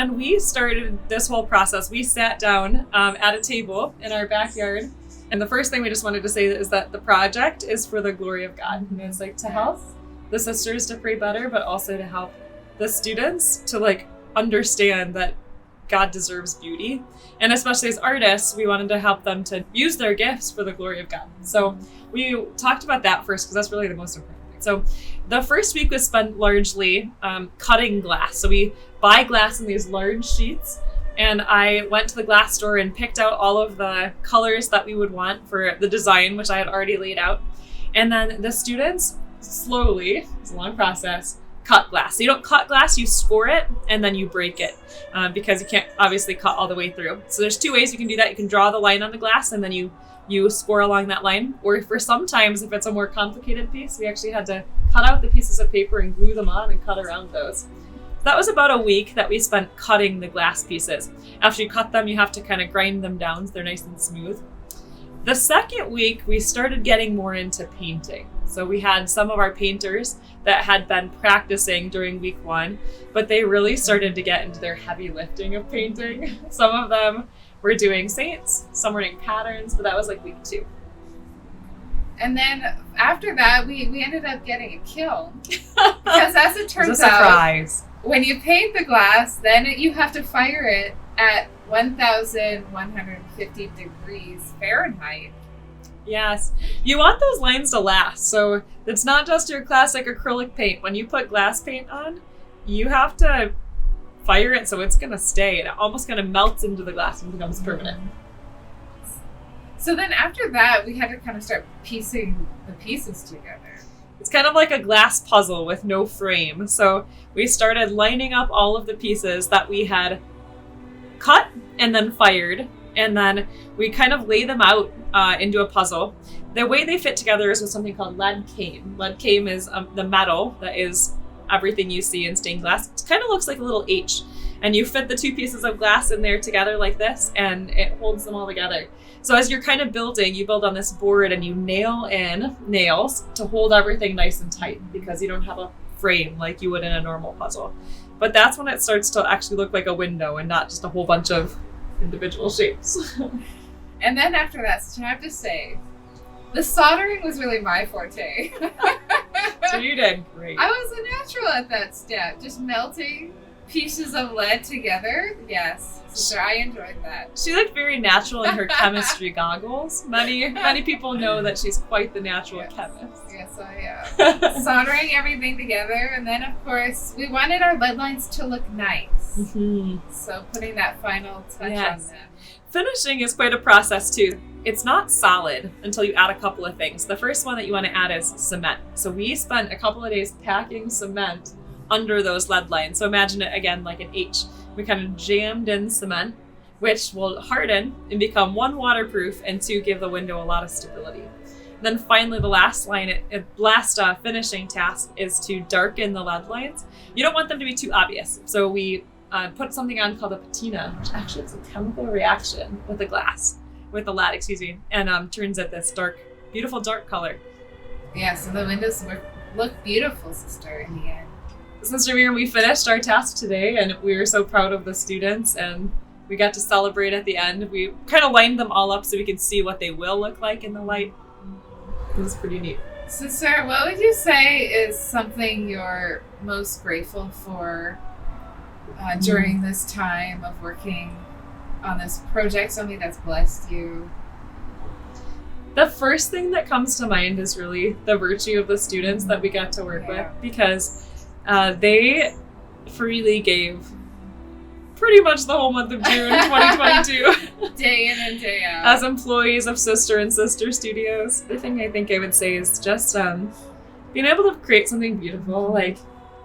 when we started this whole process, we sat down at a table in our backyard. And the first thing we just wanted to say is that the project is for the glory of God. And it's like to help the sisters to pray better, but also to help the students to like understand that God deserves beauty. And especially as artists, we wanted to help them to use their gifts for the glory of God. So we talked about that first because that's really the most important thing. So the first week was spent largely cutting glass. So we buy glass in these large sheets, and I went to the glass store and picked out all of the colors that we would want for the design, which I had already laid out. And then the students slowly, it's a long process, cut glass. So you don't cut glass, you score it, and then you break it because you can't obviously cut all the way through. So there's two ways you can do that. You can draw the line on the glass, and then you score along that line. Or for sometimes, if it's a more complicated piece, we actually had to cut out the pieces of paper and glue them on and cut around those. That was about a week that we spent cutting the glass pieces. After you cut them, you have to kind of grind them down so they're nice and smooth. The second week, we started getting more into painting. So we had some of our painters that had been practicing during week 1, but they really started to get into their heavy lifting of painting. Some of them were doing saints, some were doing patterns, but that was like week 2. And then after that, we ended up getting a kiln. Because as it turns out, surprise. When you paint the glass, then you have to fire it at 1,150 degrees Fahrenheit. Yes. You want those lines to last. So it's not just your classic acrylic paint. When you put glass paint on, you have to fire it so it's going to stay. It almost kind of melts into the glass and becomes permanent. So then after that, we had to kind of start piecing the pieces together. It's kind of like a glass puzzle with no frame. So we started lining up all of the pieces that we had cut and then fired. And then we kind of lay them out into a puzzle. The way they fit together is with something called lead cane. Lead cane is the metal that is everything you see in stained glass. It kind of looks like a little H. And you fit the two pieces of glass in there together like this, and it holds them all together. So as you're kind of building, you build on this board and you nail in nails to hold everything nice and tight because you don't have a frame like you would in a normal puzzle. But that's when it starts to actually look like a window and not just a whole bunch of individual shapes. And then after that, so I have to say, the soldering was really my forte. So you did great. I was a natural at that step, just melting pieces of lead together. Yes, so I enjoyed that. She looked very natural in her chemistry goggles. Many people know that she's quite the natural chemist. Yes, I am. Soldering everything together, and then of course we wanted our lead lines to look nice. Mm-hmm. So putting that final touch on them. Finishing is quite a process too. It's not solid until you add a couple of things. The first one that you want to add is cement. So we spent a couple of days packing cement under those lead lines. So imagine it again like an H. We kind of jammed in cement, which will harden and become 1, waterproof, and 2, give the window a lot of stability. And then finally, the last finishing task is to darken the lead lines. You don't want them to be too obvious. So we put something on called a patina, which actually is a chemical reaction with the lead, and turns it this dark, beautiful dark color. Yeah, so the windows look beautiful, sister, in the end. Sister Miriam, we finished our task today, and we were so proud of the students, and we got to celebrate at the end. We kind of lined them all up so we could see what they will look like in the light. It was pretty neat. Sister, what would you say is something you're most grateful for during this time of working on this project, something that's blessed you? The first thing that comes to mind is really the virtue of the students that we got to work with, because they freely gave pretty much the whole month of June 2022. Day in and day out. As employees of Sister and Sister Studios. The thing I think I would say is just being able to create something beautiful. Like,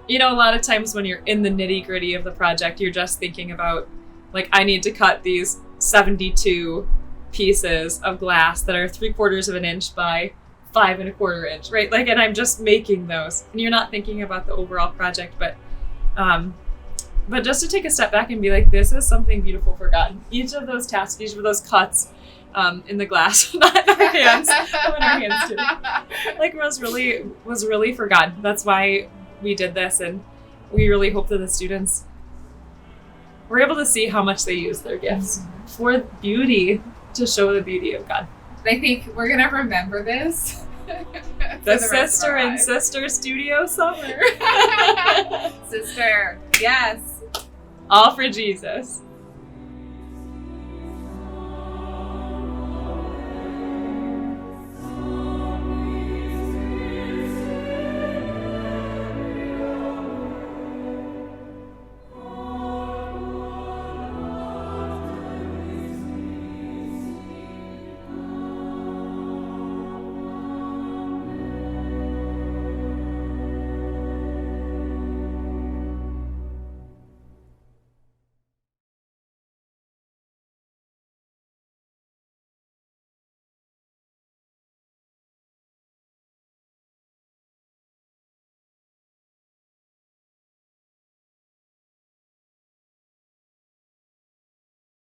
a lot of times when you're in the nitty gritty of the project, you're just thinking about, like, I need to cut these 72 pieces of glass that are 3/4 of an inch by 5 1/4 inch, right? Like, and I'm just making those, and you're not thinking about the overall project, but just to take a step back and be like, this is something beautiful for God. Each of those tasks, each of those cuts in the glass, not in our hands, but in our hands too, like was really for God. That's why we did this, and we really hope that the students we're able to see how much they use their gifts for beauty, to show the beauty of God. I think we're going to remember this. The sister and sister studio summer. Sister, yes. All for Jesus.